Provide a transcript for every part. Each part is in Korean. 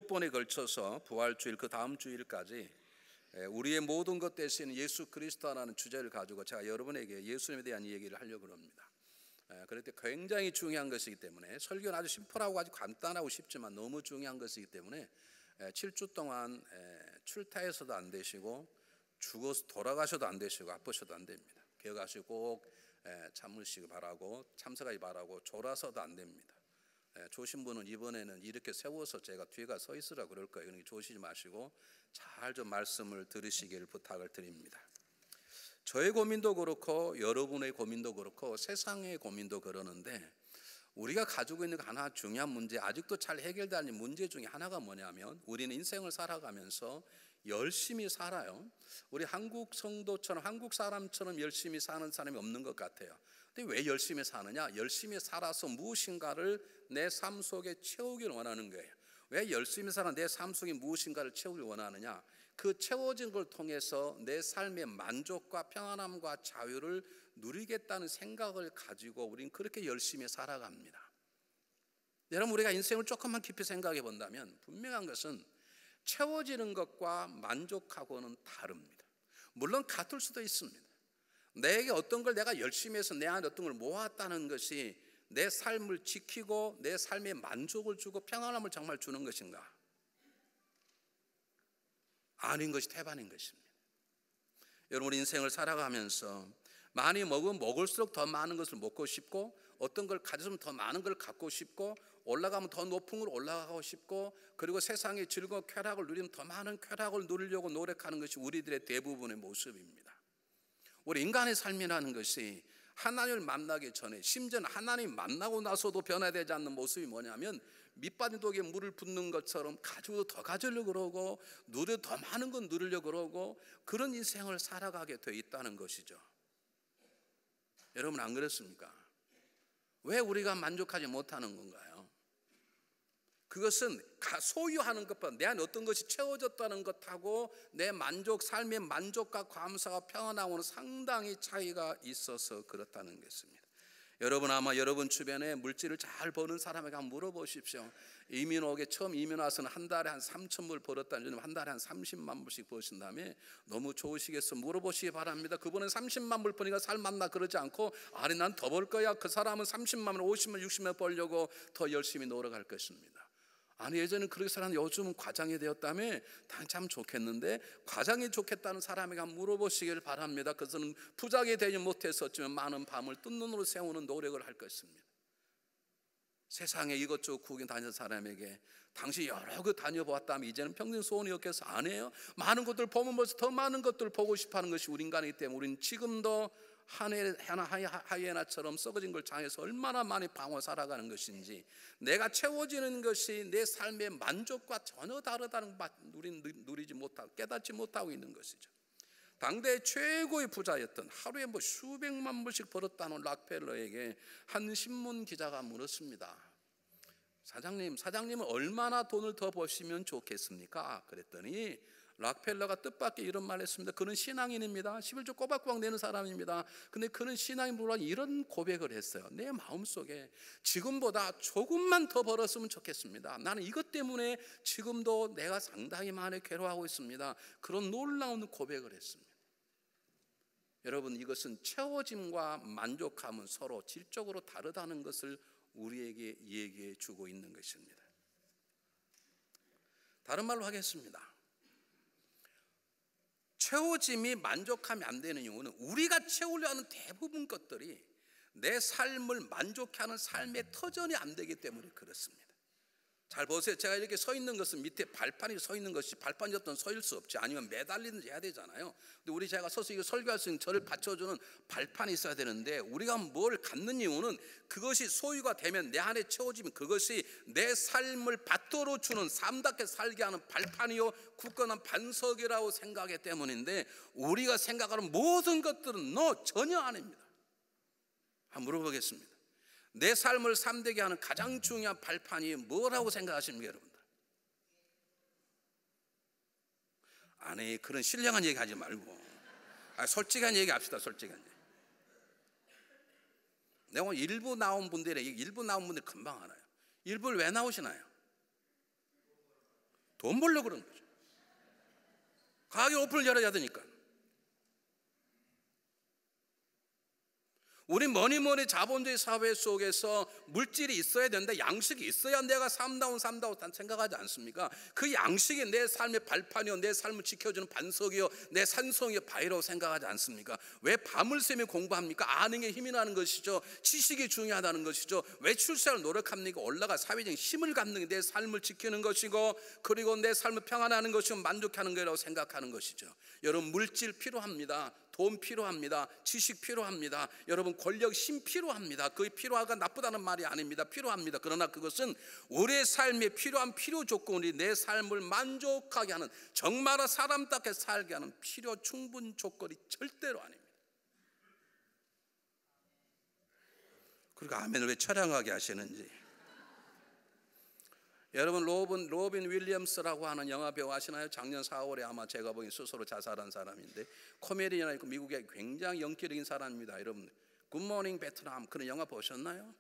7번에 걸쳐서 부활주일 그 다음 주일까지 우리의 모든 것 대신 예수 그리스도라는 주제를 가지고 제가 여러분에게 예수님에 대한 얘기를 하려고 합니다. 그럴 때 굉장히 중요한 것이기 때문에 설교는 아주 심플하고 아주 간단하고 쉽지만 너무 중요한 것이기 때문에 7주 동안 출타해서도 안 되시고 죽어서 돌아가셔도 안 되시고 아프셔도 안 됩니다. 기억하시고 꼭 참으시기 바라고 참석하기 바라고 졸아서도 안 됩니다. 조신 분은 이번에는 이렇게 세워서 제가 뒤에가 서 있으라 그럴 거예요. 그러니까 조시지 마시고 잘 좀 말씀을 들으시길 부탁을 드립니다. 저의 고민도 그렇고 여러분의 고민도 그렇고 세상의 고민도 그러는데 우리가 가지고 있는 하나 중요한 문제, 아직도 잘 해결되는 문제 중에 하나가 뭐냐면 우리는 인생을 살아가면서 열심히 살아요. 우리 한국 성도처럼 한국 사람처럼 열심히 사는 사람이 없는 것 같아요. 근데 왜 열심히 사느냐? 열심히 살아서 무엇인가를 내 삶 속에 채우길 원하는 거예요. 왜 열심히 살아 내 삶 속에 무엇인가를 채우길 원하느냐? 그 채워진 걸 통해서 내 삶의 만족과 평안함과 자유를 누리겠다는 생각을 가지고 우리는 그렇게 열심히 살아갑니다. 여러분, 우리가 인생을 조금만 깊이 생각해 본다면 분명한 것은 채워지는 것과 만족하고는 다릅니다. 물론 같을 수도 있습니다. 내게 어떤 걸 내가 열심히 해서 내 안에 어떤 걸 모았다는 것이 내 삶을 지키고 내 삶에 만족을 주고 평안함을 정말 주는 것인가? 아닌 것이 태반인 것입니다. 여러분, 인생을 살아가면서 많이 먹으면 먹을수록 더 많은 것을 먹고 싶고 어떤 걸 가졌으면 더 많은 걸 갖고 싶고 올라가면 더 높은 걸 올라가고 싶고 그리고 세상의 즐거운 쾌락을 누리면 더 많은 쾌락을 누리려고 노력하는 것이 우리들의 대부분의 모습입니다. 우리 인간의 삶이라는 것이 하나님을 만나기 전에 심지어는 하나님 만나고 나서도 변화되지 않는 모습이 뭐냐면 밑빠진 독에 물을 붓는 것처럼 가지고 더 가지려고 그러고 누려 더 많은 건 누리려고 그러고 그런 인생을 살아가게 되어 있다는 것이죠. 여러분, 안 그렇습니까? 왜 우리가 만족하지 못하는 건가요? 그것은 소유하는 것보다 내 안에 어떤 것이 채워졌다는 것하고 내 만족, 삶의 만족과 감사와 평안함은 상당히 차이가 있어서 그렇다는 것입니다. 여러분, 아마 여러분 주변에 물질을 잘 버는 사람에게 한번 물어보십시오. 이민 오게 처음 이민 와서는 한 달에 한 3,000불 벌었다는 요즘 한 달에 한 30만 불씩 버신 다음에 너무 좋으시겠어 물어보시기 바랍니다. 그분은 30만 불 버니까 살맛나 그러지 않고 아니 난 더 벌 거야. 그 사람은 30만 원, 50만, 60만 벌려고 더 열심히 노력할 것입니다. 아니 예전엔 그렇게 살았는데 요즘은 과장이 되었다며 참 좋겠는데 과장이 좋겠다는 사람에게 한번 물어보시길 바랍니다. 그것은 부자가 되지 못했었지만 많은 밤을 뜬 눈으로 세우는 노력을 할 것입니다. 세상에 이것저것 구경 다니는 사람에게 당시 여러 그 다녀보았다면 이제는 평생 소원이 없겠어? 안 해요. 많은 것들 보면 벌써 더 많은 것들을 보고 싶어하는 것이 우리 인간이기 때문에 우리는 지금도 하이에나처럼 썩어진 걸 향해서 얼마나 많이 방어 살아가는 것인지 내가 채워지는 것이 내 삶의 만족과 전혀 다르다는 것 우리는 누리지 못하고 깨닫지 못하고 있는 것이죠. 당대 최고의 부자였던 하루에 수백만 불씩 벌었다는 락펠러에게 한 신문 기자가 물었습니다. 사장님은 얼마나 돈을 더 버시면 좋겠습니까? 그랬더니 락펠러가 뜻밖의 이런 말을 했습니다. 그는 신앙인입니다. 11조 꼬박꼬박 내는 사람입니다. 근데 그는 신앙인보다 이런 고백을 했어요. 내 마음속에 지금보다 조금만 더 벌었으면 좋겠습니다. 나는 이것 때문에 지금도 내가 상당히 많이 괴로워하고 있습니다. 그런 놀라운 고백을 했습니다. 여러분, 이것은 채워짐과 만족함은 서로 질적으로 다르다는 것을 우리에게 얘기해 주고 있는 것입니다. 다른 말로 하겠습니다. 채워짐이 만족하면 안 되는 이유는 우리가 채우려 하는 대부분 것들이 내 삶을 만족해 하는 삶의 터전이 안 되기 때문에 그렇습니다. 잘 보세요. 제가 이렇게 서 있는 것은 밑에 발판이 서 있는 것이 발판이 없던 서일 수 없지. 아니면 매달리든지 해야 되잖아요. 근데 제가 서서 이거 설교할 수 있는 저를 받쳐주는 발판이 있어야 되는데 우리가 뭘 갖는 이유는 그것이 소유가 되면 내 안에 채워지면 그것이 내 삶을 받들어 주는 삶답게 살게 하는 발판이요 굳건한 반석이라고 생각하기 때문인데 우리가 생각하는 모든 것들은 전혀 아닙니다. 한번 물어보겠습니다. 내 삶을 삶되게 하는 가장 중요한 발판이 뭐라고 생각하십니까, 여러분들? 아니, 그런 신령한 얘기 하지 말고 솔직한 얘기 합시다. 솔직한 얘기. 내가 오늘 일부 나온 분들이 금방 알아요. 일부를 왜 나오시나요? 돈 벌려고 그러는 거죠. 가게 오픈을 열어야 되니까. 우리 뭐니 자본주의 사회 속에서 물질이 있어야 되는데 양식이 있어야 내가 삶다운 생각하지 않습니까? 그 양식이 내 삶의 발판이요, 내 삶을 지켜주는 반석이요, 내 산성이요, 바위라고 생각하지 않습니까? 왜 밤을 새며 공부합니까? 아는 게 힘이 나는 것이죠. 지식이 중요하다는 것이죠. 왜 출세를 노력합니까? 올라가 사회적인 힘을 갖는 게 내 삶을 지키는 것이고, 그리고 내 삶을 평안하는 것이고 만족하는 거라고 생각하는 것이죠. 여러분, 물질 필요합니다. 돈 필요합니다. 지식 필요합니다. 여러분, 권력, 힘 필요합니다. 그게 필요하가 나쁘다는 말이 아닙니다. 필요합니다. 그러나 그것은 우리의 삶에 필요한 필요 조건이 내 삶을 만족하게 하는, 정말 사람답게 살게 하는 필요 충분 조건이 절대로 아닙니다. 그리고 아멘을 왜 처량하게 하시는지. 여러분, 로빈 윌리엄스라고 하는 영화 배우 아시나요? 작년 4월에 아마 제가 보기엔 스스로 자살한 사람인데, 코미디언이 있고 미국의 굉장히 영적인 사람입니다. 여러분, 굿모닝 베트남 그런 영화 보셨나요?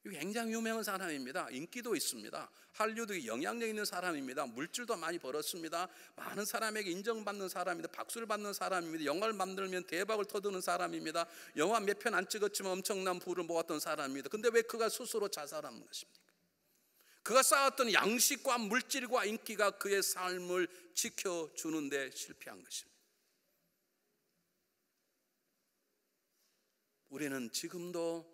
굉장히 유명한 사람입니다. 인기도 있습니다. 할리우드에 영향력 있는 사람입니다. 물질도 많이 벌었습니다. 많은 사람에게 인정받는 사람입니다. 박수를 받는 사람입니다. 영화를 만들면 대박을 터뜨리는 사람입니다. 영화 몇 편 안 찍었지만 엄청난 부를 모았던 사람입니다. 근데 왜 그가 스스로 자살한 것입니까? 그가 쌓았던 양식과 물질과 인기가 그의 삶을 지켜주는데 실패한 것입니다. 우리는 지금도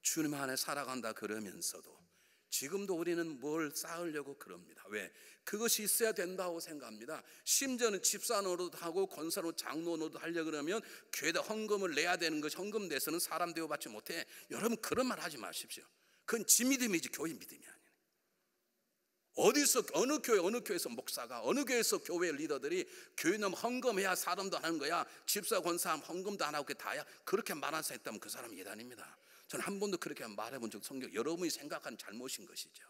주님 안에 살아간다 그러면서도 지금도 우리는 뭘 쌓으려고 그럽니다. 왜? 그것이 있어야 된다고 생각합니다. 심지어는 집사 노릇 하고 권사 노릇, 장로 노릇 하려고 그러면 교회에다 헌금을 내야 되는 것이, 헌금 내서는 사람 대우받지 못해. 여러분, 그런 말 하지 마십시오. 그건 지 믿음이지 교회 믿음이 아니에요. 어디서, 어느 교회에서 목사가, 어느 교회에서 교회 리더들이 교회는 헌금해야 사람도 하는 거야, 집사 권사 헌금도 안 하고 그게 다야, 그렇게 말한 사람 있다면 그 사람은 예단입니다. 저는 한 번도 그렇게 말해본 적, 성경 여러분이 생각하는 잘못인 것이죠.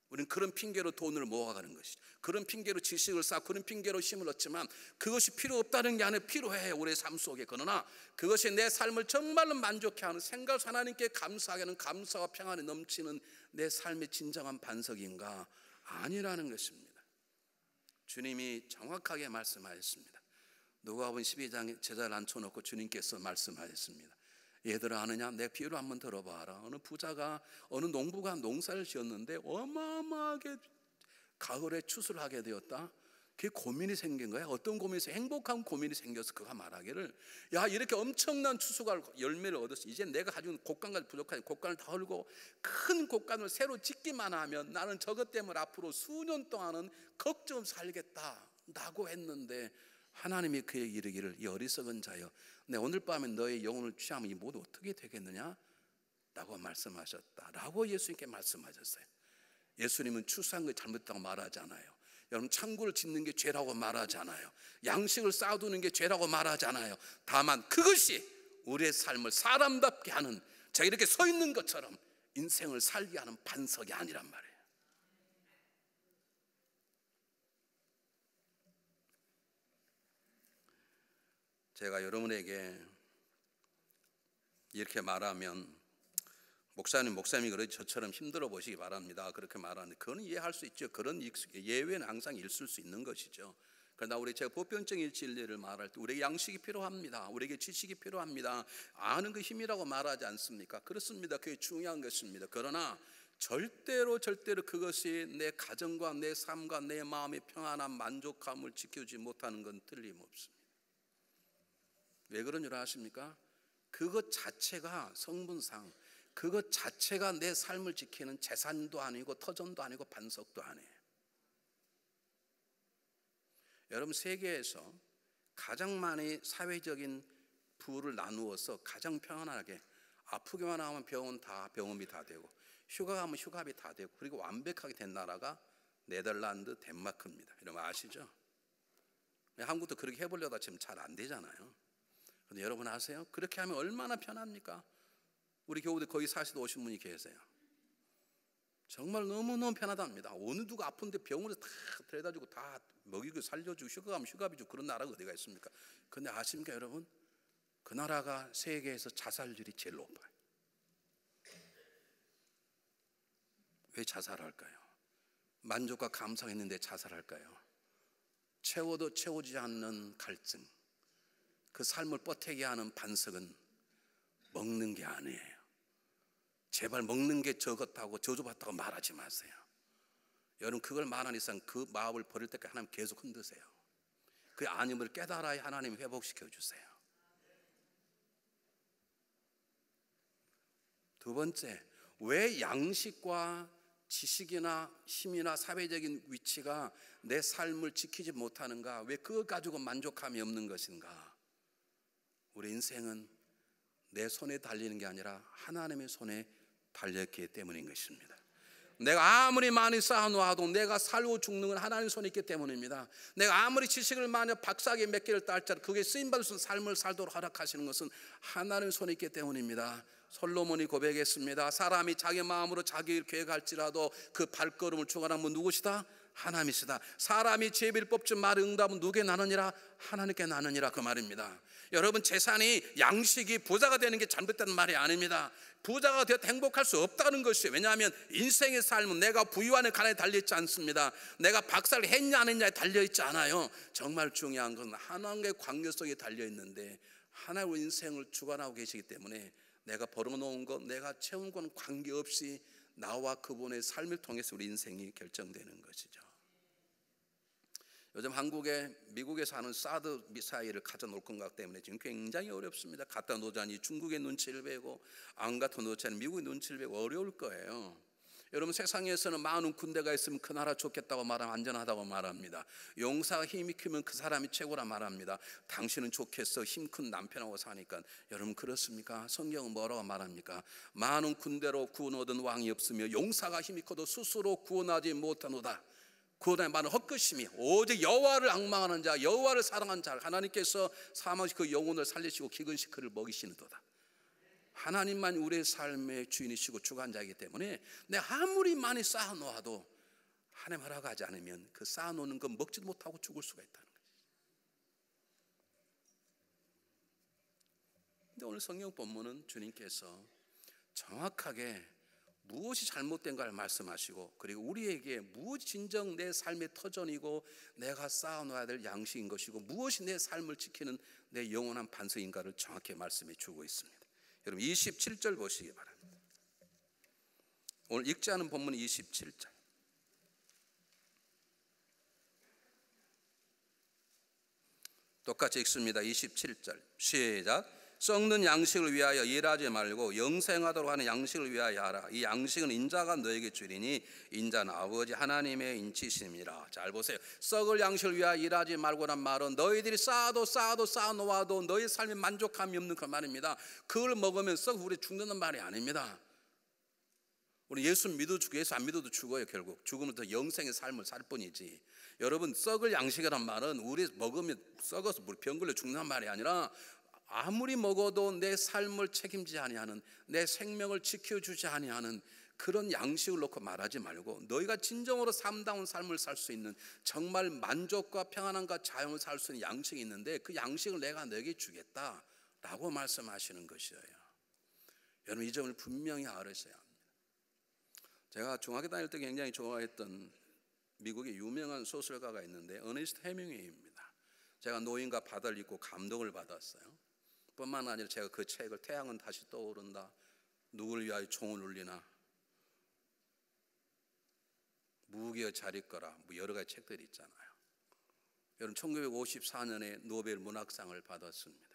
우리는 그런 핑계로 돈을 모아가는 것이죠. 그런 핑계로 지식을 쌓고 그런 핑계로 힘을 얻지만 그것이 필요 없다는 게 아니라 필요해, 우리의 삶 속에. 그러나 그것이 내 삶을 정말로 만족해 하는, 생각 하나님께 감사하게 하는, 감사와 평안이 넘치는 내 삶의 진정한 반석인가? 아니라는 것입니다. 주님이 정확하게 말씀하셨습니다. 누가복음 12장에 제자를 앉혀놓고 주님께서 말씀하셨습니다. 얘들아, 아느냐? 내 비유를 한번 들어봐라. 어느 부자가, 어느 농부가 농사를 지었는데 어마어마하게 가을에 추수를 하게 되었다. 그게 고민이 생긴 거야. 어떤 고민이 생겨? 행복한 고민이 생겨서 그가 말하기를, 야, 이렇게 엄청난 추수가 열매를 얻었어. 이제 내가 가지고 곡간까지 부족하니 곡간을 다 헐고 큰 곡간을 새로 짓기만 하면 나는 저것 때문에 앞으로 수년 동안은 걱정 없이 살겠다 라고 했는데, 하나님이 그에게 이르기를, 이 어리석은 자여, 내 오늘 밤에 너의 영혼을 취하면 이 모두 어떻게 되겠느냐? 라고 말씀하셨다 라고 예수님께 말씀하셨어요. 예수님은 추수한 게 잘못했다고 말하지 않아요. 여러분, 창고를 짓는 게 죄라고 말하지 않아요. 양식을 쌓아두는 게 죄라고 말하지 않아요. 다만 그것이 우리의 삶을 사람답게 하는, 제가 이렇게 서 있는 것처럼 인생을 살게 하는 반석이 아니란 말이에요. 제가 여러분에게 이렇게 말하면 목사님이 그러지 저처럼 힘들어 보시기 바랍니다. 그렇게 말하는데 그건 이해할 수 있죠. 그런 예외는 항상 있을 수 있는 것이죠. 그러나 제가 보편적인 진리를 말할 때 우리에게 양식이 필요합니다. 우리에게 지식이 필요합니다. 아는 그 힘이라고 말하지 않습니까? 그렇습니다. 그게 중요한 것입니다. 그러나 절대로 그것이 내 가정과 내 삶과 내 마음의 평안한 만족감을 지켜주지 못하는 건 틀림없습니다. 왜 그런 줄 아십니까? 그것 자체가 성분상, 그것 자체가 내 삶을 지키는 재산도 아니고 터전도 아니고 반석도 아니에요. 여러분, 세계에서 가장 많이 사회적인 부를 나누어서 가장 평안하게, 아프기만 하면 병원비 다 되고, 휴가 가면 휴가비 다 되고, 그리고 완벽하게 된 나라가 네덜란드, 덴마크입니다. 이런 거 아시죠? 한국도 그렇게 해보려다 지금 잘 안 되잖아요. 근데 여러분 아세요? 그렇게 하면 얼마나 편합니까? 우리 교우들 거기 사시도 오신 분이 계세요. 정말 너무너무 편하답니다. 어느 누가 아픈데 병원에 다 데려다주고 다 먹이고 살려주고 휴가 가면 휴가비 주고, 그런 나라가 어디가 있습니까? 근데 아십니까 여러분? 그 나라가 세계에서 자살률이 제일 높아요. 왜 자살할까요? 만족과 감사가 있는데 자살할까요? 채워도 채우지 않는 갈증, 그 삶을 뻗태게 하는 반석은 먹는 게 아니에요. 제발 먹는 게 적었다고 저주받다고 말하지 마세요. 여러분, 그걸 말하는 이상 그 마음을 버릴 때까지 하나님 계속 흔드세요. 그 아님을 깨달아야 하나님 회복시켜 주세요. 두 번째, 왜 양식과 지식이나 힘이나 사회적인 위치가 내 삶을 지키지 못하는가? 왜 그것 가지고 만족감이 없는 것인가? 우리 인생은 내 손에 달리는 게 아니라 하나님의 손에 달렸기 때문인 것입니다. 내가 아무리 많이 쌓아놓아도 내가 살고 죽는 건 하나님 손에 있기 때문입니다. 내가 아무리 지식을 많이 박사학위 몇 개를 딸지라도 그게 쓰임받을 수 있는 삶을 살도록 허락하시는 것은 하나님 손에 있기 때문입니다. 솔로몬이 고백했습니다. 사람이 자기 마음으로 자기 계획할지라도 그 발걸음을 주관하는 분 누구시다? 하나님이시다. 사람이 제비를 뽑지 말 응답은 누구에게 나느니라? 하나님께 나느니라, 그 말입니다. 여러분, 재산이 양식이 부자가 되는 게 잘못된 말이 아닙니다. 부자가 되어 행복할 수 없다는 것이에요. 왜냐하면 인생의 삶은 내가 부유하는 가난에 달려있지 않습니다. 내가 박사를 했냐 안 했냐에 달려있지 않아요. 정말 중요한 건 하나님과의 관계 속에 달려있는데 하나님의 인생을 주관하고 계시기 때문에 내가 벌어놓은 것, 내가 채운 건 관계없이 나와 그분의 삶을 통해서 우리 인생이 결정되는 것이죠. 요즘 한국에 미국에서 하는 사드 미사일을 가져 놓을 건가 때문에 지금 굉장히 어렵습니다. 갖다 놓자니 중국의 눈치를 배고 안 갖다 놓자니 미국의 눈치를 배고 어려울 거예요. 여러분, 세상에서는 많은 군대가 있으면 그 나라 좋겠다고 말하면 안전하다고 말합니다. 용사가 힘이 크면 그 사람이 최고라 말합니다. 당신은 좋겠어, 힘 큰 남편하고 사니까. 여러분, 그렇습니까? 성경은 뭐라고 말합니까? 많은 군대로 구원 얻은 왕이 없으며 용사가 힘이 커도 스스로 구원하지 못하노다. 구원의 많은 헛것임이 오직 여호와를 앙망하는 자, 여호와를 사랑하는 자, 하나님께서 사망시 그 영혼을 살리시고 기근시 그를 먹이시는도다. 하나님만 우리의 삶의 주인이시고 주관자이기 때문에 내가 아무리 많이 쌓아놓아도 하나님 허락하지 않으면 그 쌓아놓는 거 먹지도 못하고 죽을 수가 있다는 거죠. 근데 오늘 성경 본문은 주님께서 정확하게 무엇이 잘못된가를 말씀하시고, 그리고 우리에게 무엇이 진정 내 삶의 터전이고 내가 쌓아놔야 될 양식인 것이고 무엇이 내 삶을 지키는 내 영원한 반석인가를 정확히 말씀해 주고 있습니다. 여러분, 27절 보시기 바랍니다. 오늘 읽지 않은 본문 27절. 똑같이 읽습니다. 27절 시작. 썩는 양식을 위하여 일하지 말고 영생하도록 하는 양식을 위하여 하라. 이 양식은 인자가 너에게 주리니 인자는 아버지 하나님의 인치심이라. 잘 보세요. 썩을 양식을 위하여 일하지 말고란 말은 너희들이 쌓아도 쌓아놓아도 너희 삶에 만족함이 없는 그 말입니다. 그걸 먹으면 썩 우리 죽는다는 말이 아닙니다. 우리 예수 믿어도 죽고 예수 안 믿어도 죽어요. 결국 죽으면 더 영생의 삶을 살 뿐이지. 여러분, 썩을 양식이란 말은 우리 먹으면 썩어서 병 걸려 죽는 말이 아니라 아무리 먹어도 내 삶을 책임지지 아니하는, 내 생명을 지켜주지 아니하는 그런 양식을 놓고 말하지 말고 너희가 진정으로 삶다운 삶을 살 수 있는, 정말 만족과 평안함과 자유를 살 수 있는 양식이 있는데 그 양식을 내가 너에게 주겠다라고 말씀하시는 것이에요. 여러분, 이 점을 분명히 알으셔야 합니다. 제가 중학교 다닐 때 굉장히 좋아했던 미국의 유명한 소설가가 있는데 어네스트 해밍웨이입니다. 제가 노인과 바다를 읽고 감동을 받았어요. 뿐만 아니라 제가 그 책을 태양은 다시 떠오른다, 누구를 위하여 총을 울리나, 무기의 자리거라, 뭐 여러 가지 책들이 있잖아요. 여러분, 1954년에 노벨 문학상을 받았습니다.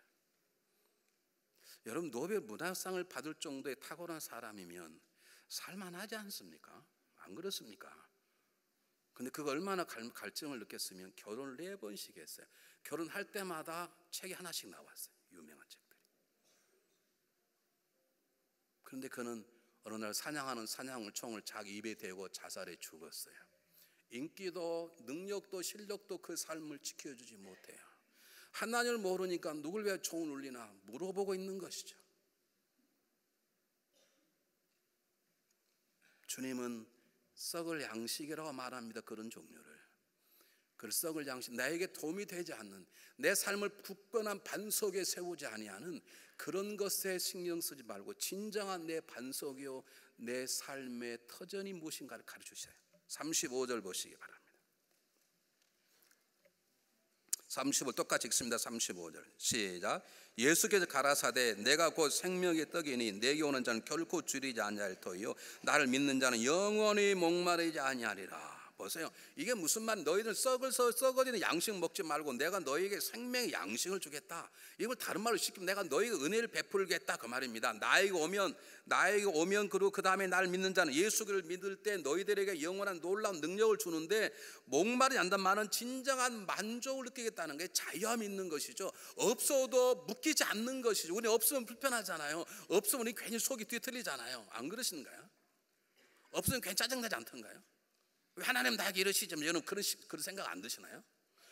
여러분, 노벨 문학상을 받을 정도의 탁월한 사람이면 살만하지 않습니까? 안 그렇습니까? 근데 그거 얼마나 갈증을 느꼈으면 결혼을 4번씩 했어요. 결혼할 때마다 책이 하나씩 나왔어요. 유명한 책들이. 그런데 그는 어느 날 사냥하는 사냥총을 자기 입에 대고 자살해 죽었어요. 인기도 능력도 실력도 그 삶을 지켜주지 못해요. 하나님을 모르니까 누굴 위해 총을 울리나 물어보고 있는 것이죠. 주님은 썩을 양식이라고 말합니다. 그런 종류를. 그 썩을 양식, 나에게 도움이 되지 않는, 내 삶을 굳건한 반석에 세우지 아니하는 그런 것에 신경 쓰지 말고 진정한 내 반석이요 내 삶의 터전이 무엇인가를 가르쳐 주셔요. 35절 보시기 바랍니다. 35 똑같이 읽습니다. 35절 시작. 예수께서 가라사대 내가 곧 생명의 떡이니 내게 오는 자는 결코 줄이지 아니할 터이요 나를 믿는 자는 영원히 목마르지 아니하리라. 보세요. 이게 무슨 말? 너희들 썩어지는 양식 먹지 말고 내가 너희에게 생명의 양식을 주겠다. 이걸 다른 말로 시키면 내가 너희에게 은혜를 베풀겠다 그 말입니다. 나에게 오면 그리고 그 다음에 나를 믿는 자는 예수를 믿을 때 너희들에게 영원한 놀라운 능력을 주는데 목마르지 않단 말은 진정한 만족을 느끼겠다는 게 자유함이 있는 것이죠. 없어도 묶이지 않는 것이죠. 우리 없으면 불편하잖아요. 없으면 우리 괜히 속이 뒤틀리잖아요. 안 그러신가요? 없으면 괜히 짜증나지 않던가요? 왜 하나님 나에게 이러시지? 여러분 그런 생각 안 드시나요?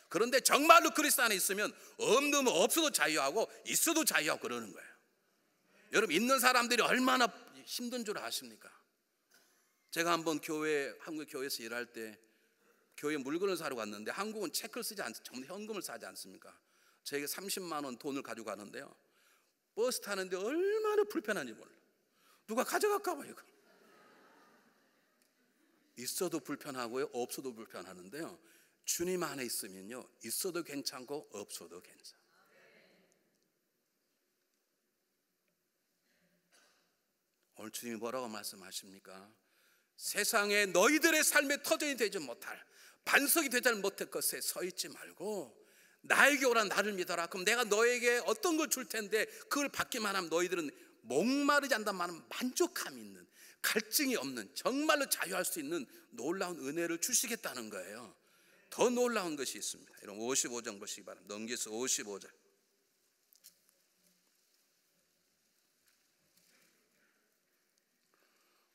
그런데 정말로 그리스도 안에 있으면 없으면 없어도 자유하고 있어도 자유하고 그러는 거예요. 여러분 있는 사람들이 얼마나 힘든 줄 아십니까? 제가 한번 한국 교회에서 일할 때 교회 물건을 사러 갔는데 한국은 체크를 쓰지 않습니까? 전부 현금을 사지 않습니까? 저에게 30만 원 돈을 가지고 가는데요, 버스 타는데 얼마나 불편한지 몰라요. 누가 가져갈까 봐 이거. 있어도 불편하고요, 없어도 불편하는데요, 주님 안에 있으면요 있어도 괜찮고 없어도 괜찮아. 오늘 주님이 뭐라고 말씀하십니까? 세상에 너희들의 삶의 터전이 되지 못할, 반석이 되지 못할 것에 서 있지 말고 나에게 오라, 나를 믿어라. 그럼 내가 너에게 어떤 걸 줄 텐데 그걸 받기만 하면 너희들은 목마르지 않단 말은 만족함이 있는, 갈증이 없는, 정말로 자유할 수 있는 놀라운 은혜를 주시겠다는 거예요. 더 놀라운 것이 있습니다. 이런 55장 보시기 바랍니다. 넘겨서 55절.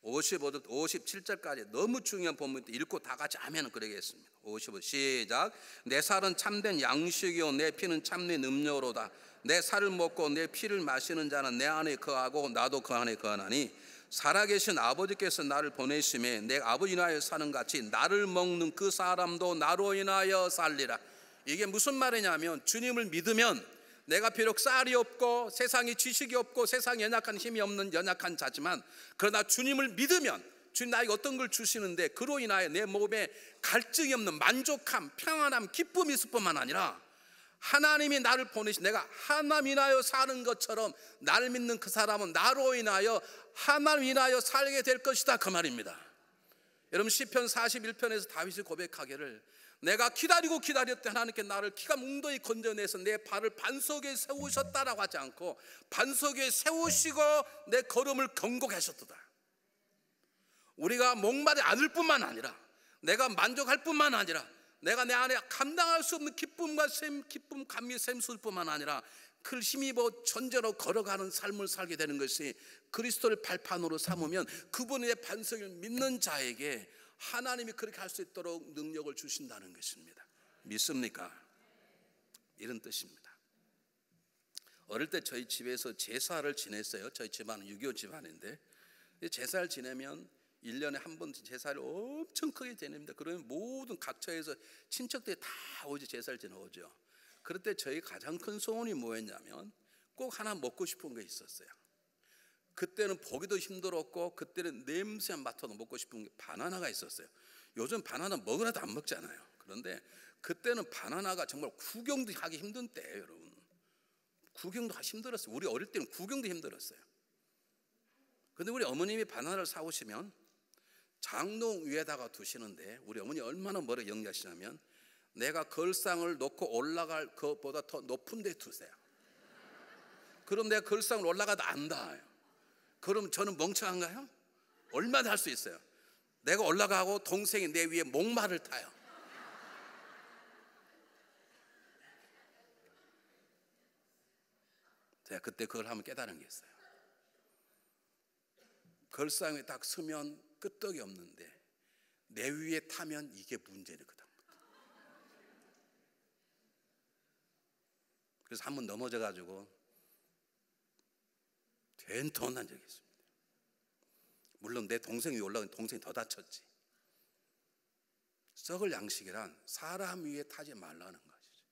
55절 57절까지 너무 중요한 본문인데 읽고 다 같이 아멘은 그러겠습니다. 55 시작. 내 살은 참된 양식이요 내 피는 참된 음료로다. 내 살을 먹고 내 피를 마시는 자는 내 안에 거하고 나도 그 안에 거하나니 살아계신 아버지께서 나를 보내심에 내 아버지 인하여 사는 같이 나를 먹는 그 사람도 나로 인하여 살리라. 이게 무슨 말이냐면 주님을 믿으면 내가 비록 쌀이 없고 세상에 지식이 없고 세상에 연약한 힘이 없는 연약한 자지만, 그러나 주님을 믿으면 주님 나에게 어떤 걸 주시는데 그로 인하여 내 몸에 갈증이 없는 만족함, 평안함, 기쁨이 있을 뿐만 아니라 하나님이 나를 보내신, 내가 하나님 인하여 사는 것처럼 나를 믿는 그 사람은 나로 인하여 하나님 인하여 살게 될 것이다 그 말입니다. 여러분 시편 41편에서 다윗이 고백하기를 내가 기다리고 기다렸더니 하나님께 나를 키가 뭉더이 건져내서 내 발을 반석 위에 세우셨다라고 하지 않고 반석 위에 세우시고 내 걸음을 견고히 하셨도다. 우리가 목마르지 않을 뿐만 아니라 내가 만족할 뿐만 아니라 내가 내 안에 감당할 수 없는 기쁨과 기쁨 감미 샘솟을 뿐만 아니라 그를 힘입어 전제로 걸어가는 삶을 살게 되는 것이 그리스도를 발판으로 삼으면 그분의 반석을 믿는 자에게 하나님이 그렇게 할 수 있도록 능력을 주신다는 것입니다. 믿습니까? 이런 뜻입니다. 어릴 때 저희 집에서 제사를 지냈어요. 저희 집안은 유교 집안인데 제사를 지내면 1년에 한 번 제사를 엄청 크게 지냅니다. 그러면 모든 각처에서 친척들이 다 오지 제사를 지내오죠. 그럴 때 저희 가장 큰 소원이 뭐였냐면 꼭 하나 먹고 싶은 게 있었어요. 그때는 보기도 힘들었고 그때는 냄새 맡아도 먹고 싶은 게 바나나가 있었어요. 요즘 바나나 먹으라도 안 먹잖아요. 그런데 그때는 바나나가 정말 구경도 하기 힘든 때예요. 여러분 구경도 하기 힘들었어요. 우리 어릴 때는 구경도 힘들었어요. 그런데 우리 어머님이 바나나를 사오시면 장롱 위에다가 두시는데 우리 어머니 얼마나 뭐를 영리하시냐면 내가 걸상을 놓고 올라갈 것보다 더 높은 데 두세요. 그럼 내가 걸상을 올라가도 안 닿아요. 그럼 저는 멍청한가요? 얼마나 할 수 있어요. 내가 올라가고 동생이 내 위에 목마를 타요. 제가 그때 그걸 한번 깨달은 게 있어요. 걸상에 딱 서면 끄떡이 없는데 내 위에 타면 이게 문제거든. 그래서 한번 넘어져가지고 된통 난 적이 있습니다. 물론 내 동생이 올라간 동생이 더 다쳤지. 썩을 양식이란 사람 위에 타지 말라는 것이죠.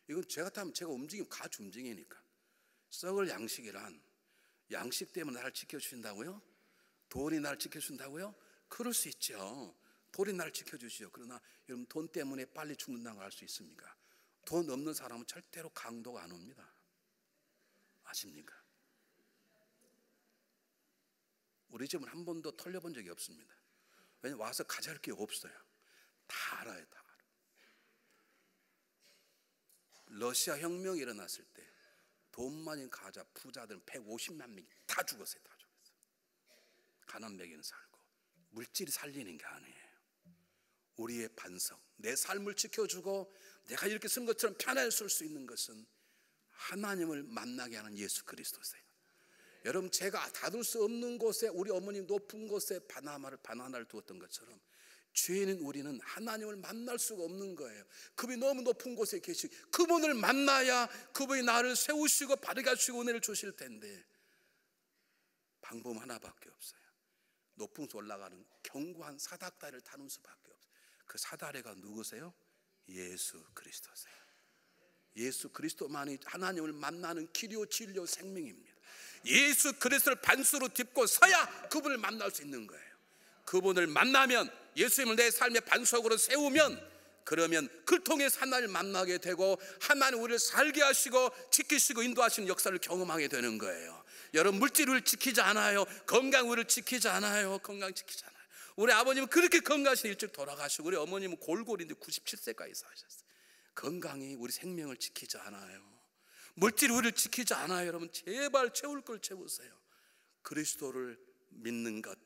이건 제가 타면 제가 움직이면 가주 움직이니까. 썩을 양식이란 양식 때문에 나를 지켜주신다고요? 돈이 나를 지켜준다고요? 그럴 수 있죠. 돌이 나를 지켜주시죠. 그러나 여러분, 돈 때문에 빨리 죽는다는 걸 알 수 있습니까? 돈 없는 사람은 절대로 강도가 안 옵니다. 아십니까? 우리 집은 한 번도 털려본 적이 없습니다. 왜냐면 와서 가져갈 게 없어요. 다 알아요. 다 알아요. 러시아 혁명이 일어났을 때 돈 많은 가자 부자들은 150만 명이 다 죽었어요. 다 죽었어요. 가난 먹이는 살고. 물질이 살리는 게 아니에요. 우리의 반석, 내 삶을 지켜주고 내가 이렇게 쓴 것처럼 편하게 쓸 수 있는 것은 하나님을 만나게 하는 예수 그리스도세요. 여러분, 제가 다둘 수 없는 곳에 우리 어머님 높은 곳에 바나나를 두었던 것처럼 죄인인 우리는 하나님을 만날 수가 없는 거예요. 그분이 너무 높은 곳에 계시고 그분을 만나야 그분이 나를 세우시고 바르게 하시고 은혜를 주실 텐데 방법 하나밖에 없어요. 높은 곳 올라가는 견고한 사닥다리를 타는 수밖에 없어요. 그 사다리가 누구세요? 예수 그리스도세요. 예수 그리스도만이 하나님을 만나는 길이요 진리요 생명입니다. 예수 그리스도를 반수로 딛고 서야 그분을 만날 수 있는 거예요. 그분을 만나면, 예수님을 내 삶의 반석으로 세우면, 그러면 그를 통해서 하나님을 만나게 되고 하나님 우리를 살게 하시고 지키시고 인도하시는 역사를 경험하게 되는 거예요. 여러분, 물질을 지키지 않아요. 건강 우리를 지키지 않아요. 건강 지키지 않아요. 우리 아버님은 그렇게 건강하신 일찍 돌아가시고 우리 어머님은 골골인데 97세까지 사셨어요. 건강이 우리 생명을 지키지 않아요. 물질이 우리를 지키지 않아요. 여러분, 제발 채울 걸 채우세요. 그리스도를 믿는 것,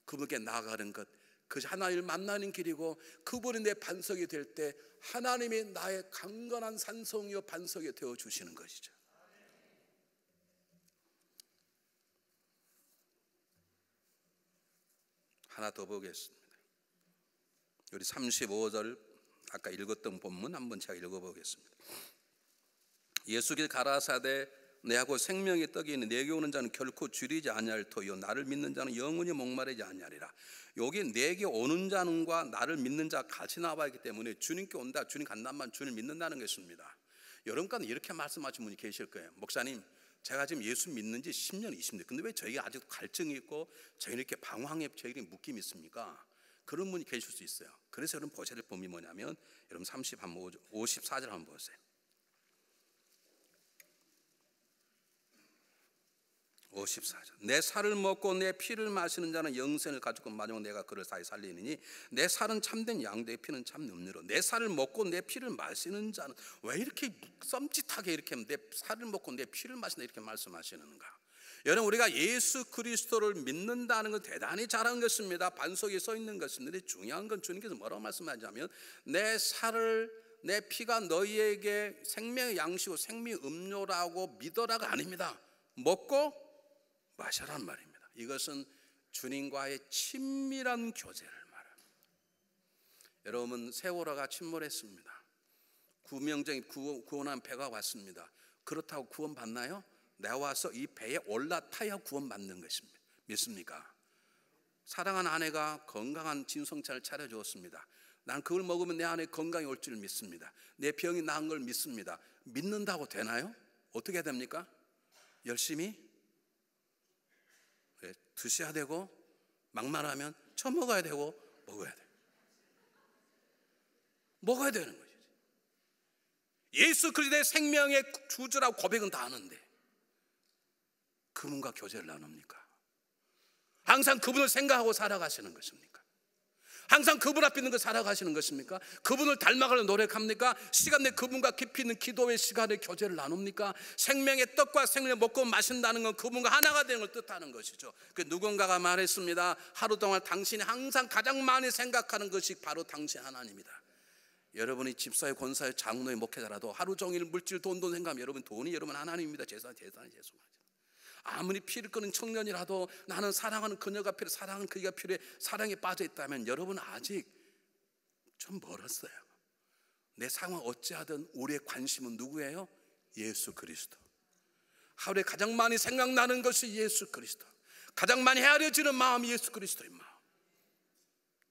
그분께 나아가는 것, 그것이 하나님을 만나는 길이고 그분이 내 반석이 될 때 하나님이 나의 강건한 산성이요 반석이 되어주시는 것이죠. 하나 더 보겠습니다. 우리 35절 아까 읽었던 본문 한번 제가 읽어보겠습니다. 예수께서 가라사대 내하고 생명의 떡이 있는 내게 오는 자는 결코 줄이지 아니할 터이요 나를 믿는 자는 영원히 목마르지 아니하리라. 여기 내게 오는 자는과 나를 믿는 자가 같이 나와 있기 때문에 주님께 온다, 주님 간단만 주님 믿는다는 것입니다. 여러분과는 이렇게 말씀하신 분이 계실 거예요. 목사님, 제가 지금 예수 믿는 지 10년, 20년, 근데 왜 저희가 아직도 갈증이 있고 저희는 이렇게 방황에 저희는 묶임이 있습니까? 그런 분이 계실 수 있어요. 그래서 여러분 보셔야 될 본이 뭐냐면 여러분 54절 한번 보세요. 54절. 내 살을 먹고 내 피를 마시는 자는 영생을 가지고 마지막 내가 그를 사이 살리느니 내 살은 참된 양, 내 피는 참 음료로. 내 살을 먹고 내 피를 마시는 자는, 왜 이렇게 썸짓하게 이렇게 내 살을 먹고 내 피를 마신다 이렇게 말씀하시는가? 여러분, 우리가 예수 그리스도를 믿는다는 건 대단히 잘한 것입니다. 반석에 써 있는 것인데 중요한 건 주님께서 뭐라고 말씀하냐면 내 살을, 내 피가 너희에게 생명의 양식이고 생명의 음료라고 믿어라가 아닙니다. 먹고 마셔란 말입니다. 이것은 주님과의 친밀한 교제를 말합니다. 여러분, 세월호가 침몰했습니다. 구명정이 구원한 배가 왔습니다. 그렇다고 구원받나요? 나와서 이 배에 올라타야 구원받는 것입니다. 믿습니까? 사랑하는 아내가 건강한 진성차를 차려주었습니다. 난 그걸 먹으면 내 안에 건강이 올 줄 믿습니다. 내 병이 나은 걸 믿습니다. 믿는다고 되나요? 어떻게 해야 됩니까? 열심히 드셔야 되고, 막말하면 처먹어야 되고, 먹어야 돼요. 먹어야 되는 것이지. 예수 그리스도의 생명의 주주라고 고백은 다 하는데 그분과 교제를 나눕니까? 항상 그분을 생각하고 살아가시는 것입니까? 항상 그분 앞에 있는 거 살아가시는 것입니까? 그분을 닮아가려고 노력합니까? 시간 내 그분과 깊이 있는 기도의 시간에 교제를 나눕니까? 생명의 떡과 생명을 먹고 마신다는 건 그분과 하나가 되는 걸 뜻하는 것이죠. 그 누군가가 말했습니다. 하루 동안 당신이 항상 가장 많이 생각하는 것이 바로 당신 하나님이다. 여러분이 집사회, 권사회, 장로의 목회자라도 하루 종일 물질, 돈 생각하면 여러분 돈이 여러분 하나님입니다. 재산이 죄송하죠. 아무리 피를 끄는 청년이라도 나는 사랑하는 그녀가 필요해, 사랑하는 그가 필요해, 사랑에 빠져 있다면 여러분 아직 좀 멀었어요. 내 상황 어찌하든 우리의 관심은 누구예요? 예수 그리스도. 하루에 가장 많이 생각나는 것이 예수 그리스도. 가장 많이 헤아려지는 마음이 예수 그리스도의 마음.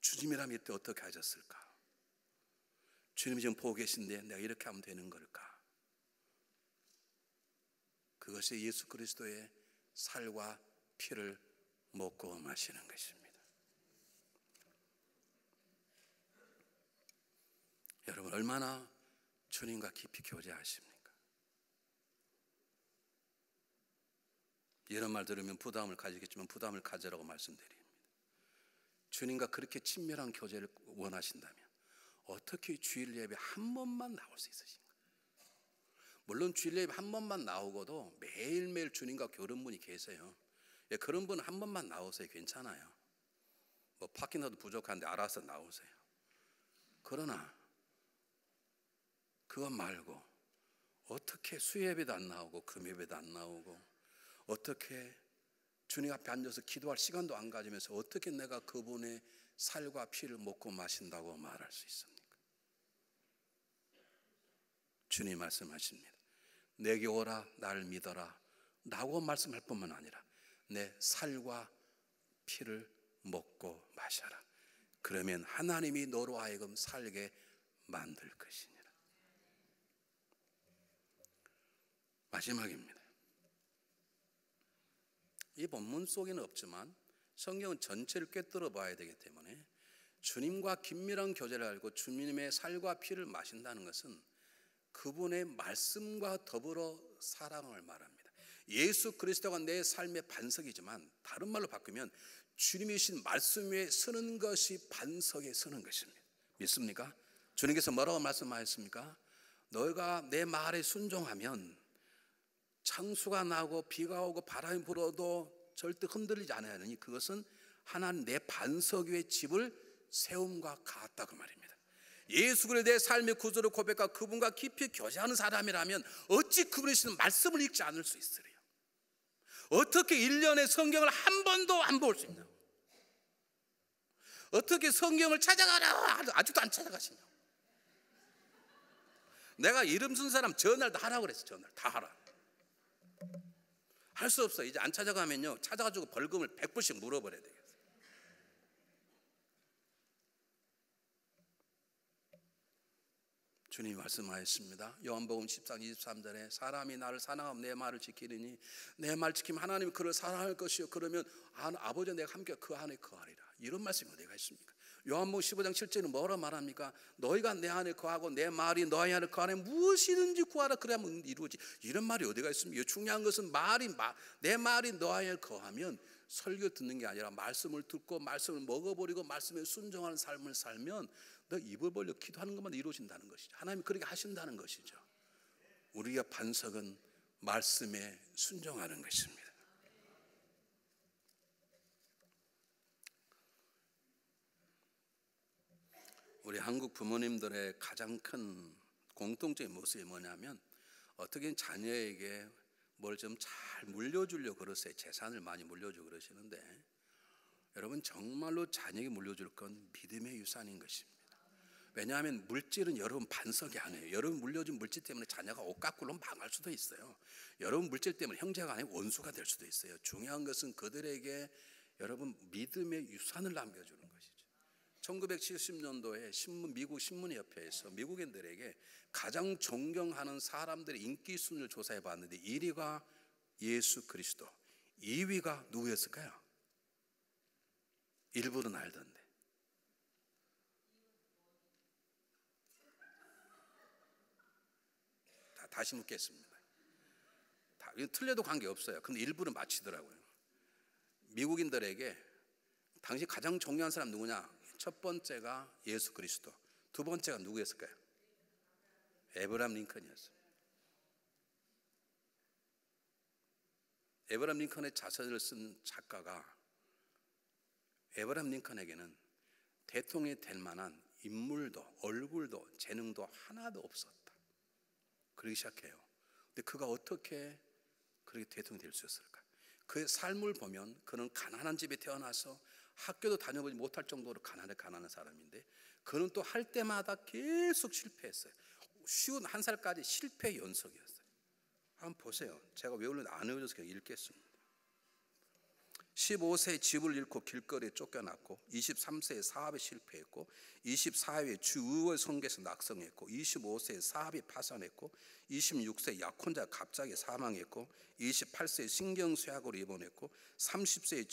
주님이라면 이때 어떻게 하셨을까? 주님이 지금 보고 계신데 내가 이렇게 하면 되는 걸까? 그것이 예수 그리스도의 살과 피를 먹고 마시는 것입니다. 여러분 얼마나 주님과 깊이 교제하십니까? 이런 말 들으면 부담을 가지겠지만 부담을 가져라고 말씀드립니다. 주님과 그렇게 친밀한 교제를 원하신다면 어떻게 주일 예배 한 번만 나올 수 있으신가? 물론 주일 예배 한 번만 나오고도 매일매일 주님과 교류한 분이 계세요. 예, 그런 분은 한 번만 나오세요. 괜찮아요. 뭐 파킹도 부족한데 알아서 나오세요. 그러나 그것 말고 어떻게 수예배도 안 나오고 금예배도 안 나오고 어떻게 주님 앞에 앉아서 기도할 시간도 안 가지면서 어떻게 내가 그분의 살과 피를 먹고 마신다고 말할 수 있습니까? 주님 말씀하십니다. 내게 오라 나를 믿어라 라고 말씀할 뿐만 아니라 내 살과 피를 먹고 마셔라. 그러면 하나님이 너로 하여금 살게 만들 것이니라. 마지막입니다. 이 본문 속에는 없지만 성경은 전체를 꿰뚫어 봐야 되기 때문에 주님과 긴밀한 교제를 알고 주님의 살과 피를 마신다는 것은 그분의 말씀과 더불어 사랑을 말합니다. 예수 그리스도가 내 삶의 반석이지만 다른 말로 바꾸면 주님이 주신 말씀 위에 서는 것이 반석에 서는 것입니다. 믿습니까? 주님께서 뭐라고 말씀하셨습니까? 너희가 내 말에 순종하면 창수가 나고 비가 오고 바람이 불어도 절대 흔들리지 않아야 하느니 그것은 하나님 내 반석 위에 집을 세움과 같다고 말입니다. 예수 그리스도 내 삶의 구주를 고백하고 그분과 깊이 교제하는 사람이라면 어찌 그분이 주시는 말씀을 읽지 않을 수 있으리요? 어떻게 1년에 성경을 한 번도 안 볼 수 있냐고? 어떻게 성경을 찾아가라 아직도 안 찾아가시냐고? 내가 이름 쓴 사람 전화를 다 하라고 그랬어. 전화를 다 하라. 할 수 없어. 이제 안 찾아가면요 찾아가지고 벌금을 100불씩 물어버려야 되겠어. 주님이 말씀하셨습니다. 요한복음 14장 23절에 사람이 나를 사랑하면 내 말을 지키리니 내 말 지키면 하나님이 그를 사랑할 것이요 그러면 아버지와 내가 함께 그 안에 거하리라. 이런 말씀이 어디가 있습니까? 요한복음 15장 7절은 뭐라 말합니까? 너희가 내 안에 거하고 내 말이 너희 안에 거하니 무엇이든지 구하라 그러면 이루어지. 이런 말이 어디가 있습니까? 중요한 것은 내 말이 너희 안에 거하면 설교 듣는 게 아니라 말씀을 듣고 말씀을 먹어버리고 말씀에 순종하는 삶을 살면 너 입을 벌려 기도하는 것만 이루어진다는 것이죠. 하나님이 그렇게 하신다는 것이죠. 우리가 반석은 말씀에 순종하는 것입니다. 우리 한국 부모님들의 가장 큰 공통적인 모습이 뭐냐면 어떻게 자녀에게 뭘 좀 잘 물려주려고 그러세요. 재산을 많이 물려주고 그러시는데 여러분 정말로 자녀에게 물려줄 건 믿음의 유산인 것입니다. 왜냐하면 물질은 여러분 반석이 아니에요. 여러분 물려준 물질 때문에 자녀가 옷가꾸로 망할 수도 있어요. 여러분 물질 때문에 형제가 아니고 원수가 될 수도 있어요. 중요한 것은 그들에게 여러분 믿음의 유산을 남겨주는 것이죠. 1970년도에 미국 신문협회에서 미국인들에게 가장 존경하는 사람들의 인기 순위를 조사해 봤는데 1위가 예수 그리스도, 2위가 누구였을까요? 일부는 알던데. 다시 묻겠습니다. 틀려도 관계없어요. 근데 일부는 맞히더라고요. 미국인들에게 당시 가장 존경하는 사람 누구냐? 첫 번째가 예수 그리스도, 두 번째가 누구였을까요? 에브라함 링컨이었어요. 에브라함 링컨의 자서를 쓴 작가가 에브라함 링컨에게는 대통령이 될 만한 인물도 얼굴도 재능도 하나도 없었다. 그러기 시작해요. 근데 그가 어떻게 그렇게 대통령이 될 수 있을까? 그의 삶을 보면 그는 가난한 집에 태어나서 학교도 다녀보지 못할 정도로 가난한 사람인데 그는 또 할 때마다 계속 실패했어요. 51살까지 실패 연속이었어요. 한번 보세요. 제가 왜 올렸는지 안 외워져서 그냥 읽겠습니다. 15세에 집을 잃고 길거리에 쫓겨났고, 23세에 사업에 실패했고, 24세에 주의 선교에서 낙성했고, 25세에 사업이 파산했고, 26세에 약혼자 갑자기 사망했고, 28세에 신경쇠약으로 입원했고, 30세에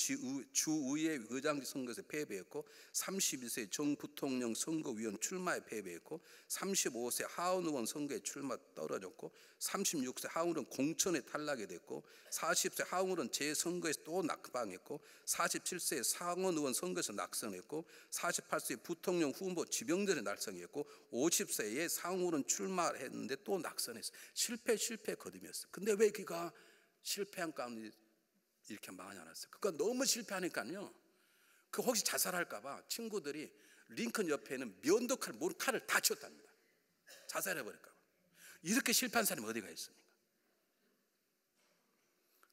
주의회 의장 선거에서 패배했고, 32세에 정부통령 선거위원 출마에 패배했고, 35세 하원 의원 선거에 출마 떨어졌고, 36세 하원 의원 공천에 탈락이 됐고, 40세 하원 의원 재선거에서 또 낙방했고, 47세 상원 의원 선거에서 낙선했고, 48세 부통령 후보 지명전에 낙선했고, 50세에 상원 의원 출마했는데 또 낙선했어요. 실패 거듭이었어요. 근데 왜 그가 실패한 가운데 이렇게 망하지 않았어요? 그가 너무 실패하니까요, 그 혹시 자살할까봐 친구들이 링컨 옆에는 면도칼, 칼을 다 치웠답니다. 자살해버릴까봐. 이렇게 실패한 사람이 어디가 있습니까?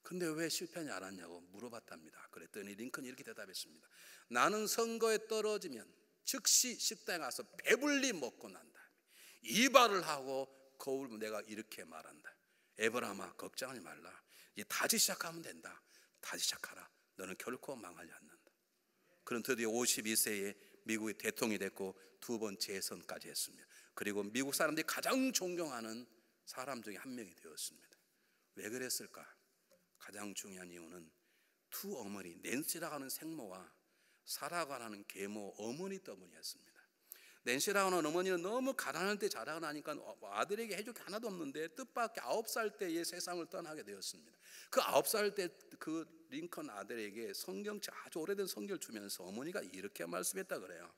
근데 왜 실패하지 않았냐고 물어봤답니다. 그랬더니 링컨이 이렇게 대답했습니다. 나는 선거에 떨어지면 즉시 식당에 가서 배불리 먹고 난 다음에 이발을 하고 거울 내가 이렇게 말한다. 에브라임아, 걱정하지 말라. 이제 다시 시작하면 된다. 다시 시작하라. 너는 결코 망하지 않는다. 그런 드디어 52세에 미국의 대통령이 됐고, 두 번 재선까지 했습니다. 그리고 미국 사람들이 가장 존경하는 사람 중에 한 명이 되었습니다. 왜 그랬을까? 가장 중요한 이유는 두 어머니, 낸시라고 하는 생모와 사라고 하는 계모 어머니 때문이었습니다. 낸시라고 하는 어머니는 너무 가난할 때 자라고 나니까 아들에게 해줄 게 하나도 없는데 뜻밖의 9살 때에 세상을 떠나게 되었습니다. 그 9살 때 그 링컨 아들에게 성경책, 아주 오래된 성경을 주면서 어머니가 이렇게 말씀했다 그래요.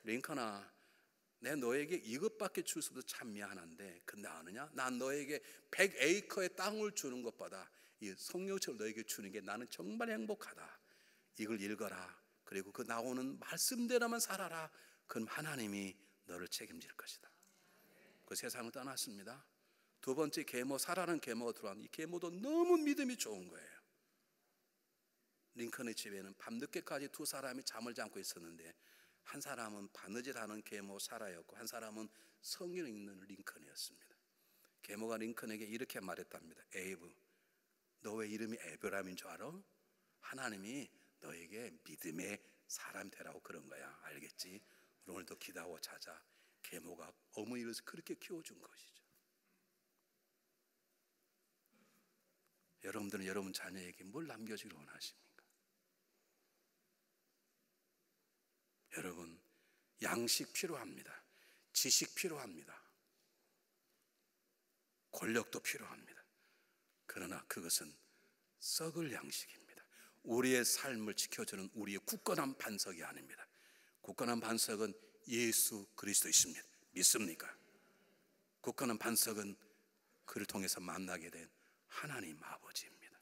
링컨아, 내 너에게 이것밖에 줄 수 없어서 참 미안한데, 근데 아느냐? 난 너에게 100에이커의 땅을 주는 것보다 이 성경책을 너에게 주는 게 나는 정말 행복하다. 이걸 읽어라. 그리고 그 나오는 말씀대로만 살아라. 그럼 하나님이 너를 책임질 것이다. 그 세상을 떠났습니다. 두 번째 계모, 사라는 계모가 들어왔는데, 이 계모도 너무 믿음이 좋은 거예요. 링컨의 집에는 밤늦게까지 두 사람이 잠을 잠고 있었는데, 한 사람은 바느질하는 계모 사라였고, 한 사람은 성경을 읽는 링컨이었습니다. 계모가 링컨에게 이렇게 말했답니다. 에이브, 너 왜 이름이 에브라임인 줄 알아? 하나님이 너에게 믿음의 사람 되라고 그런 거야. 알겠지? 오늘도 기도하고 자자. 계모가 어머니를 그렇게 키워준 것이죠. 여러분들은 여러분 자녀에게 뭘 남겨주기를 원하십니까? 여러분, 양식 필요합니다. 지식 필요합니다. 권력도 필요합니다. 그러나 그것은 썩을 양식입니다. 우리의 삶을 지켜주는 우리의 굳건한 반석이 아닙니다. 굳건한 반석은 예수 그리스도이십니다. 믿습니까? 굳건한 반석은 그를 통해서 만나게 된 하나님 아버지입니다.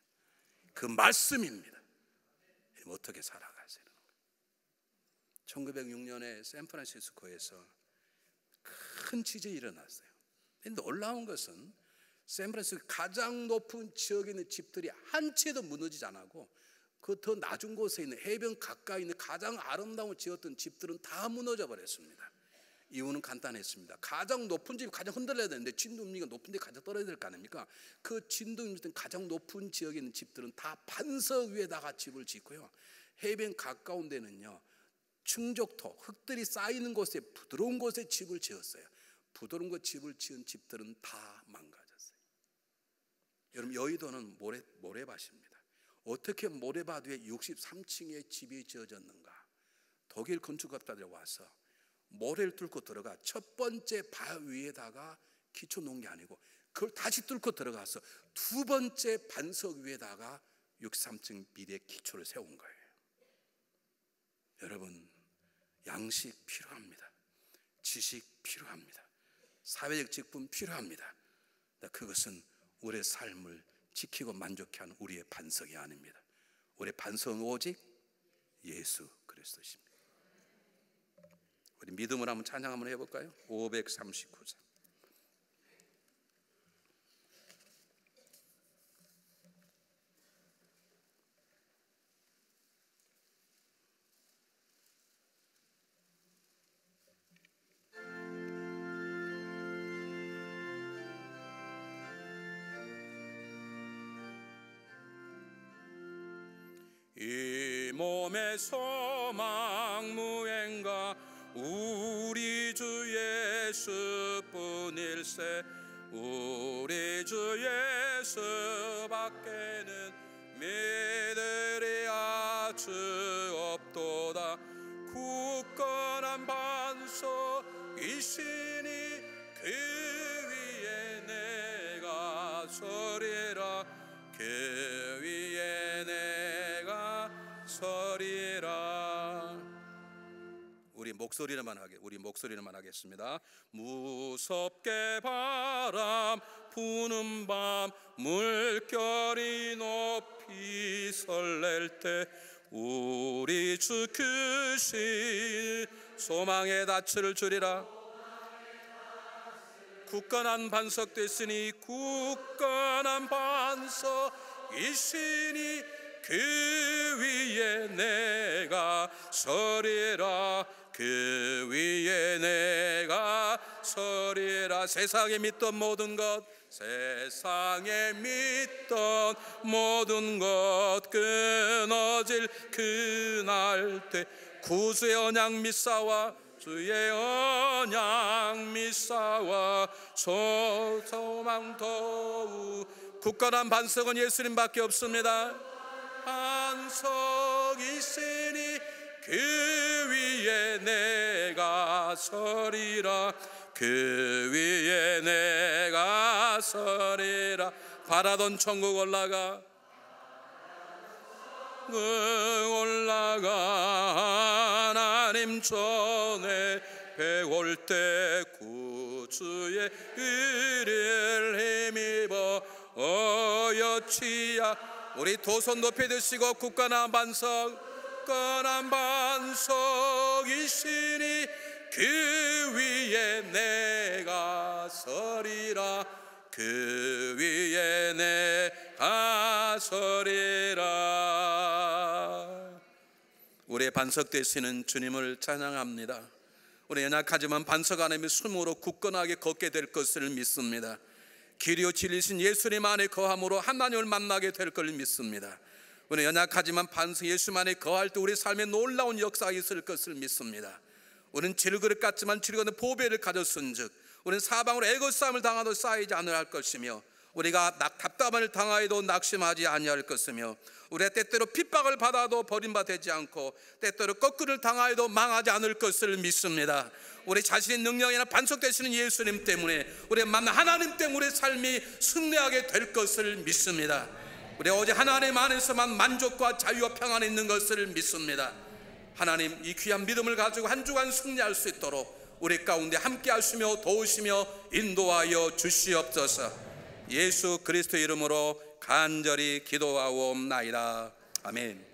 그 말씀입니다. 어떻게 살아가세요? 1906년에 샌프란시스코에서 큰 지진이 일어났어요. 놀라운 것은 샌프란시스코 가장 높은 지역에 있는 집들이 한 채도 무너지지 않고, 그 더 낮은 곳에 있는 해변 가까이 있는 가장 아름다운 지었던 집들은 다 무너져 버렸습니다. 이유는 간단했습니다. 가장 높은 집이 가장 흔들려야 되는데 진동미가 높은 데 가장 떨어져야 될 거 아닙니까? 그 진동미 가장 높은 지역에 있는 집들은 다 반석 위에다가 집을 짓고요, 해변 가까운 데는요 충족토, 흙들이 쌓이는 곳에, 부드러운 곳에 집을 지었어요. 부드러운 곳 집을 지은 집들은 다 망가졌어요. 여러분, 여의도는 모래밭입니다. 어떻게 모래밭 위에 63층의 집이 지어졌는가? 독일 건축업자들이 와서 모래를 뚫고 들어가 첫 번째 바 위에다가 기초 놓은 게 아니고, 그걸 다시 뚫고 들어가서 두 번째 반석 위에다가 63층 비대의 기초를 세운 거예요. 여러분, 양식 필요합니다. 지식 필요합니다. 사회적 직분 필요합니다. 그것은 우리의 삶을 지키고 만족해 하는 우리의 반석이 아닙니다. 우리의 반석은 오직 예수 그리스도십니다. 우리 믿음으로 한번 찬양 한번 해볼까요? 539장. 몸의 소망 무행가 우리 주 예수뿐일세. 우리 주 예수밖에는 믿으리야 주 없도다. 굳건한 반석이시니 그 위에 내가 서리라. 그 위에 내가 서리라. 우리 목소리로만 하겠습니다. 무섭게 바람 부는 밤 물결이 높이 설렐 때 우리 주 크신 소망의 닻을 주리라. 굳건한 반석 됐으니 굳건한 반석이시니 그 위에 내가 서리라. 그 위에 내가 서리라. 세상에 믿던 모든 것, 세상에 믿던 모든 것 끊어질 그날 때 구주의 언약 믿사와 주의 언약 믿사와 소망 더욱 굳건한 반석은 예수님밖에 없습니다. 반석이 있으니 그 위에 내가 서리라. 그 위에 내가 서리라. 바라던 천국 올라가 하나님 전에 배울 때 구주의 의를 힘입어 어여치야. 우리 두 손 높이 드시고 굳건한 반석이시니 그 위에 내가 서리라. 그 위에 내가 서리라. 우리의 반석 되시는 주님을 찬양합니다. 우리 연약하지만 반석 안에 숨으로 굳건하게 걷게 될 것을 믿습니다. 길이요 진리신 예수님 안에 거함으로 하나님을 만나게 될 걸 믿습니다. 우리 연약하지만 반석 예수만에 거할 때 우리 삶에 놀라운 역사가 있을 것을 믿습니다. 우리는 질그릇 같지만 질그릇의 보배를 가졌은즉 우리는 사방으로 애고싸움을 당하도 쌓이지 않을 것이며 우리가 답답함을 당하여도 낙심하지 아니할 것이며 우리가 때때로 핍박을 받아도 버림받지 않고 때때로 거꾸를 당하여도 망하지 않을 것을 믿습니다. 우리 자신의 능력이나 반석 되시는 예수님 때문에 우리 만난 하나님 때문에 우리 삶이 승리하게 될 것을 믿습니다. 우리 오직 하나님 안에서만 만족과 자유와 평안이 있는 것을 믿습니다. 하나님 이 귀한 믿음을 가지고 한 주간 승리할 수 있도록 우리 가운데 함께 하시며 도우시며 인도하여 주시옵소서. 예수 그리스도 이름으로 간절히 기도하옵나이다. 아멘.